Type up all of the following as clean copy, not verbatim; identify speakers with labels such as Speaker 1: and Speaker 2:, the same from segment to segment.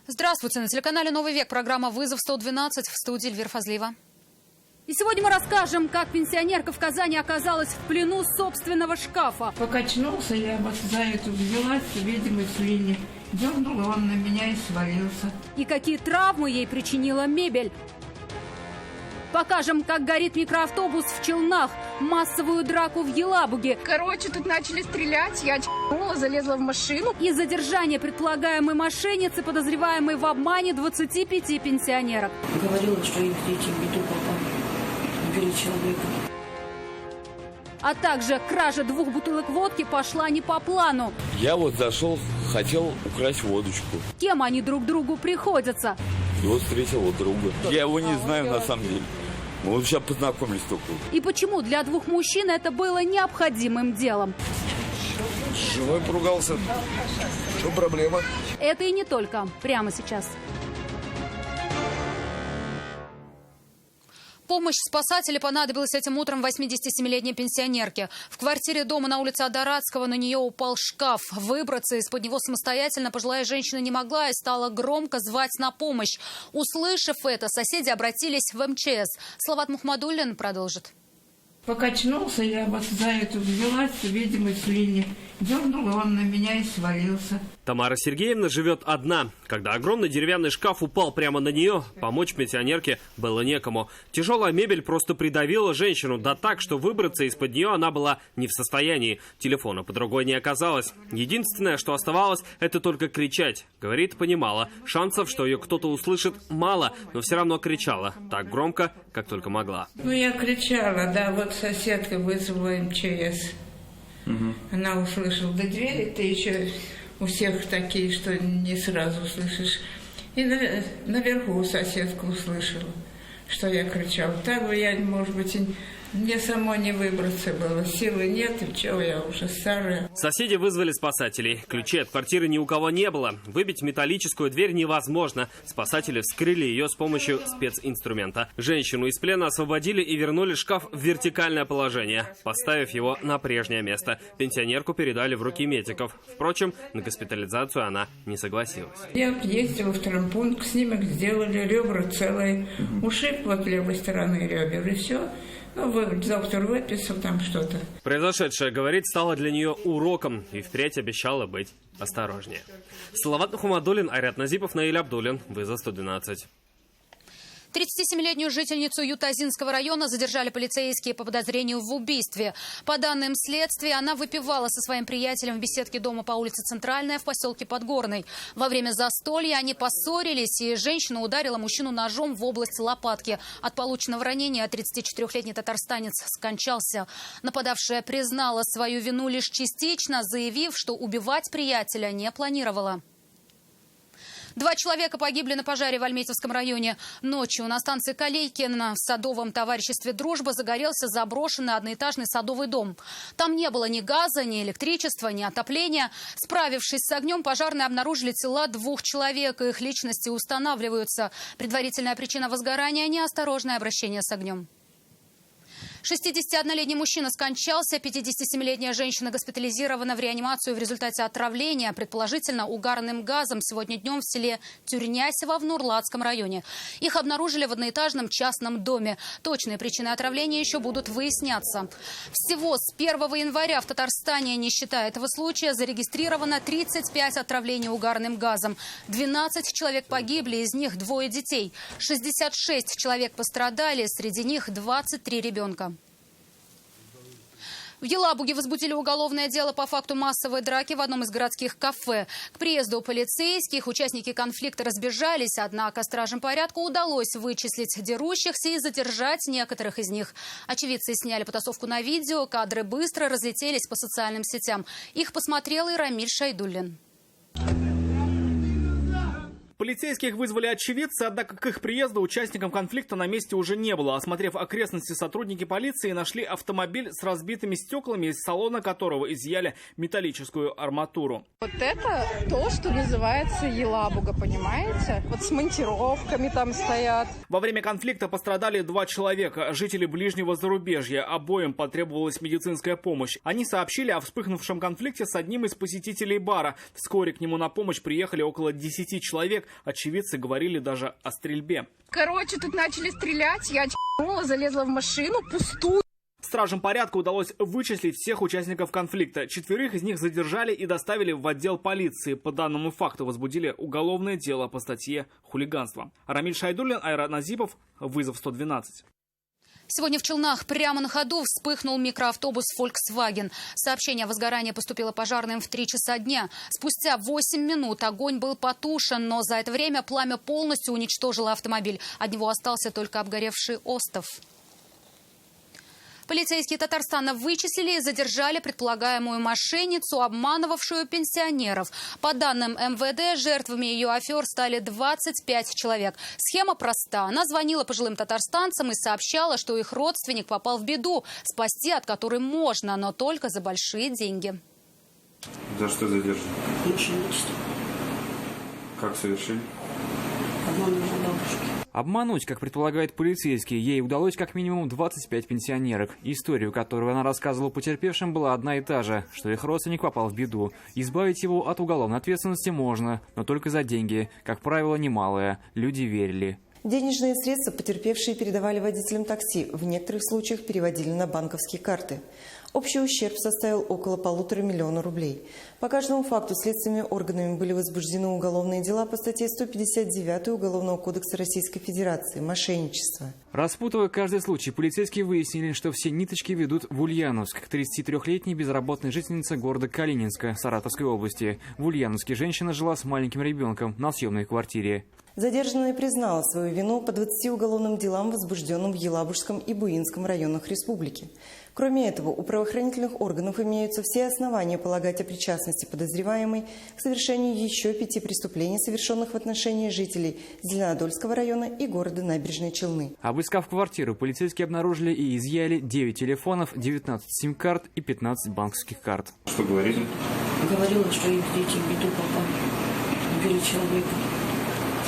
Speaker 1: Здравствуйте. На телеканале «Новый век» программа «Вызов 112», в студии Эльвира Фазлиева.
Speaker 2: И сегодня мы расскажем, как пенсионерка в Казани оказалась в плену собственного шкафа.
Speaker 3: Покачнулся, я вот за эту взялась, видимо, слини. Дернула он на меня и свалился.
Speaker 2: И какие травмы ей причинила мебель. Покажем, как горит микроавтобус в Челнах, массовую драку в Елабуге.
Speaker 4: Короче, тут начали стрелять, я чихнула, залезла в машину.
Speaker 2: И задержание предполагаемой мошенницы, подозреваемой в обмане 25 пенсионерок.
Speaker 5: Говорила, что их дети в беду попали перед человеком.
Speaker 2: А также кража 2 бутылок водки пошла не по плану.
Speaker 6: Я вот зашел, хотел украсть водочку.
Speaker 2: Кем они друг другу приходятся?
Speaker 6: И вот встретил вот друга. Я его не знаю на самом деле. Мы вот сейчас познакомились только.
Speaker 2: И почему для 2 мужчин это было необходимым делом?
Speaker 7: С женой поругался. Что проблема?
Speaker 2: Это и не только. Прямо сейчас.
Speaker 1: Помощь спасателей понадобилась этим утром 87-летней пенсионерке. В квартире дома на улице Адарадского на нее упал шкаф. Выбраться из-под него самостоятельно пожилая женщина не могла и стала громко звать на помощь. Услышав это, соседи обратились в МЧС. Салават Мухаммадуллин продолжит.
Speaker 3: Покачнулся, я вот за эту взялась, видимо, слини. Дернула он на меня и свалился.
Speaker 8: Тамара Сергеевна живет одна. Когда огромный деревянный шкаф упал прямо на нее, помочь пенсионерке было некому. Тяжелая мебель просто придавила женщину, да так, что выбраться из-под нее она была не в состоянии. Телефона под рукой не оказалось. Единственное, что оставалось, это только кричать. Говорит, понимала. Шансов, что ее кто-то услышит, мало, но все равно кричала. Так громко, как только могла.
Speaker 3: Ну, я кричала, да, вот соседка вызвала МЧС. Она услышала до двери, ты еще у всех такие, что не сразу услышишь. И наверху соседка услышала, что я кричала. Так бы я, может быть, и мне самой не выбраться было. Силы нет, и чего, я уже старая.
Speaker 8: Соседи вызвали спасателей. Ключей от квартиры ни у кого не было. Выбить металлическую дверь невозможно. Спасатели вскрыли ее с помощью специнструмента. Женщину из плена освободили и вернули шкаф в вертикальное положение, поставив его на прежнее место. Пенсионерку передали в руки медиков. Впрочем, на госпитализацию она не согласилась.
Speaker 3: Я ездила в травмпункт, снимок сделали, ребра целые, ушиб вот левой стороны ребер, и все. Ну, доктор выписал там что-то.
Speaker 8: Произошедшее, говорит, стало для нее уроком и впредь обещала быть осторожнее. Салават Мухаммадуллин, Айрат Назипов, Наиль Абдуллин. Вызов 112.
Speaker 1: 37-летнюю жительницу Ютазинского района задержали полицейские по подозрению в убийстве. По данным следствия, она выпивала со своим приятелем в беседке дома по улице Центральная в поселке Подгорный. Во время застолья они поссорились, и женщина ударила мужчину ножом в область лопатки. От полученного ранения 34-летний татарстанец скончался. Нападавшая признала свою вину лишь частично, заявив, что убивать приятеля не планировала. 2 человека погибли на пожаре в Альметьевском районе. Ночью на станции Калейкина в садовом товариществе «Дружба» загорелся заброшенный одноэтажный садовый дом. Там не было ни газа, ни электричества, ни отопления. Справившись с огнем, пожарные обнаружили тела 2 человек. Их личности устанавливаются. Предварительная причина возгорания – неосторожное обращение с огнем. 61-летний мужчина скончался, 57-летняя женщина госпитализирована в реанимацию в результате отравления, предположительно угарным газом, сегодня днем в селе Тюрнясево в Нурладском районе. Их обнаружили в одноэтажном частном доме. Точные причины отравления еще будут выясняться. Всего с 1 января в Татарстане, не считая этого случая, зарегистрировано 35 отравлений угарным газом. 12 человек погибли, из них 2 детей. 66 человек пострадали, среди них 23 ребенка. В Елабуге возбудили уголовное дело по факту массовой драки в одном из городских кафе. К приезду полицейских участники конфликта разбежались, однако стражам порядка удалось вычислить дерущихся и задержать некоторых из них. Очевидцы сняли потасовку на видео, кадры быстро разлетелись по социальным сетям. Их посмотрел и Рамиль Шайдуллин.
Speaker 9: Полицейских вызвали очевидцы, однако к их приезду участникам конфликта на месте уже не было. Осмотрев окрестности, сотрудники полиции нашли автомобиль с разбитыми стеклами, из салона которого изъяли металлическую арматуру.
Speaker 4: Вот это то, что называется Елабуга, понимаете? Вот с монтировками там стоят.
Speaker 9: Во время конфликта пострадали 2 человека, жители ближнего зарубежья. Обоим потребовалась медицинская помощь. Они сообщили о вспыхнувшем конфликте с одним из посетителей бара. Вскоре к нему на помощь приехали около 10 человек. Очевидцы говорили даже о стрельбе.
Speaker 4: Короче, тут начали стрелять, я чихнула, залезла в машину, пустую.
Speaker 9: Стражам порядка удалось вычислить всех участников конфликта. 4 из них задержали и доставили в отдел полиции. По данному факту возбудили уголовное дело по статье «Хулиганство». Рамиль Шайдуллин, Айрат Назипов, вызов 112.
Speaker 1: Сегодня в Челнах прямо на ходу вспыхнул микроавтобус Volkswagen. Сообщение о возгорании поступило пожарным в 3 часа дня. Спустя 8 минут огонь был потушен, но за это время пламя полностью уничтожило автомобиль. От него остался только обгоревший остов. Полицейские Татарстана вычислили и задержали предполагаемую мошенницу, обманывавшую пенсионеров. По данным МВД, жертвами ее афер стали 25 человек. Схема проста. Она звонила пожилым татарстанцам и сообщала, что их родственник попал в беду, спасти от которой можно, но только за большие деньги.
Speaker 10: За что задержали?
Speaker 5: Мошенничество.
Speaker 10: Как совершили?
Speaker 5: Обманывали бабушки.
Speaker 11: Обмануть, как предполагает полицейский, ей удалось как минимум 25 пенсионерок. Историю, которую она рассказывала потерпевшим, была одна и та же, что их родственник попал в беду. Избавить его от уголовной ответственности можно, но только за деньги, как правило, немалые. Люди верили.
Speaker 12: Денежные средства потерпевшие передавали водителям такси, в некоторых случаях переводили на банковские карты. Общий ущерб составил около 1,5 миллиона рублей. По каждому факту следственными органами были возбуждены уголовные дела по статье 159 Уголовного кодекса Российской Федерации «Мошенничество».
Speaker 11: Распутывая каждый случай, полицейские выяснили, что все ниточки ведут в Ульяновск к 33-летней безработной жительнице города Калининска Саратовской области. В Ульяновске женщина жила с маленьким ребенком на съемной квартире.
Speaker 12: Задержанная признала свою вину по 20 уголовным делам, возбужденным в Елабужском и Буинском районах республики. Кроме этого, у правоохранительных органов имеются все основания полагать о причастности подозреваемой к совершению еще 5 преступлений, совершенных в отношении жителей Зеленодольского района и города Набережные Челны.
Speaker 11: Обыскав квартиру, полицейские обнаружили и изъяли 9 телефонов, 19 сим-карт и 15 банковских карт.
Speaker 10: Что говорили?
Speaker 5: Говорила, что их дети в беду попали. Убили человека.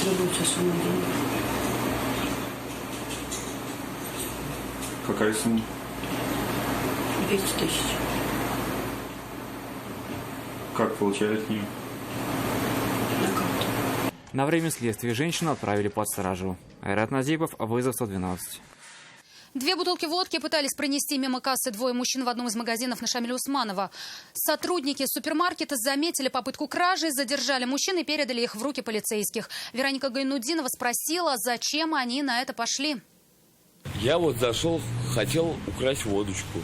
Speaker 5: Требуется сумма денег.
Speaker 10: Какая сумма?
Speaker 5: 200 тысяч.
Speaker 10: Как получали от нее?
Speaker 5: На карту.
Speaker 11: На время следствия женщину отправили под стражу. Айрат Назипов, вызов 112.
Speaker 1: 2 бутылки водки пытались пронести мимо кассы 2 мужчин в одном из магазинов на Шамиля Усманова. Сотрудники супермаркета заметили попытку кражи, задержали мужчин и передали их в руки полицейских. Вероника Гайнудинова спросила, зачем они на это пошли.
Speaker 6: Я вот зашел, хотел украсть водочку.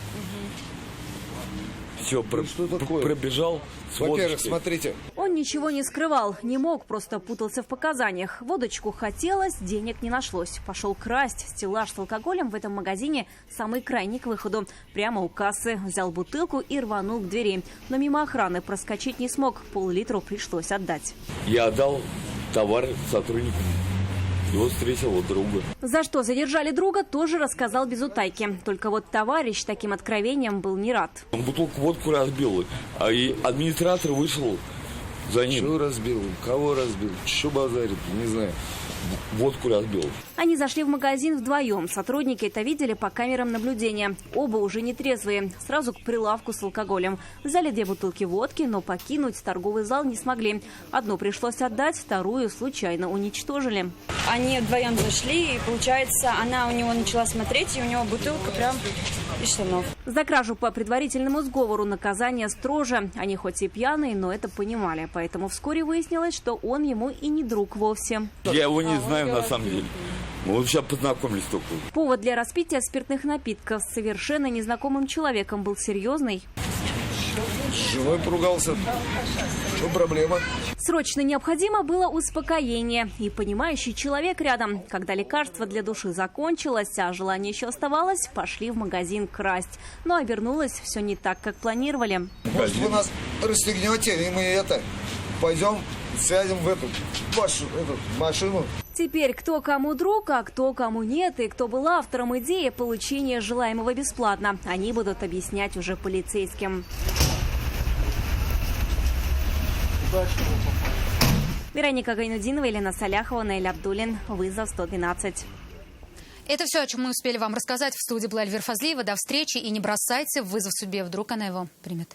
Speaker 6: Все,
Speaker 7: что такое?
Speaker 6: пробежал с
Speaker 7: Во-первых,
Speaker 6: водочкой.
Speaker 7: смотрите.
Speaker 2: Он ничего не скрывал, не мог, просто путался в показаниях. Водочку хотелось, денег не нашлось. Пошел красть. Стеллаж с алкоголем в этом магазине самый крайний к выходу. Прямо у кассы. Взял бутылку и рванул к двери. Но мимо охраны проскочить не смог. Пол-литра пришлось отдать.
Speaker 6: Я отдал товар сотрудникам. Его встретил друга.
Speaker 2: За что задержали друга, тоже рассказал без утайки. Только вот товарищ таким откровением был не рад.
Speaker 6: Он бутылку водку разбил, и администратор вышел за ним.
Speaker 7: Что разбил? Кого разбил? Что базарит? Не знаю.
Speaker 6: Водку разбил.
Speaker 2: Они зашли в магазин вдвоем. Сотрудники это видели по камерам наблюдения. Оба уже не трезвые. Сразу к прилавку с алкоголем. Взяли 2 бутылки водки, но покинуть торговый зал не смогли. Одну пришлось отдать, вторую случайно уничтожили.
Speaker 13: Они вдвоем зашли, и, получается, она у него начала смотреть, и у него бутылка прям из штанов.
Speaker 2: За кражу по предварительному сговору наказание строже. Они хоть и пьяные, но это понимали. Поэтому вскоре выяснилось, что он ему и не друг вовсе.
Speaker 6: Я его не знаю на самом деле. Мы вот сейчас познакомились только.
Speaker 2: Повод для распития спиртных напитков с совершенно незнакомым человеком был серьезный.
Speaker 7: С женой поругался. Что проблема?
Speaker 2: Срочно необходимо было успокоение и понимающий человек рядом. Когда лекарство для души закончилось, а желание еще оставалось, пошли в магазин красть. Но обернулось все не так, как планировали.
Speaker 7: Может, вы нас расстегнете, и мы пойдем сядем в эту машину.
Speaker 2: Теперь кто кому друг, а кто кому нет, и кто был автором идеи получения желаемого бесплатно. Они будут объяснять уже полицейским. Вероника Гайнудинова, Елена Саляхова, Наиль Абдуллин. Вызов 112.
Speaker 1: Это все, о чем мы успели вам рассказать. В студии была Эльвира Фазлиева. До встречи и не бросайте вызов судьбе. Вдруг она его примет.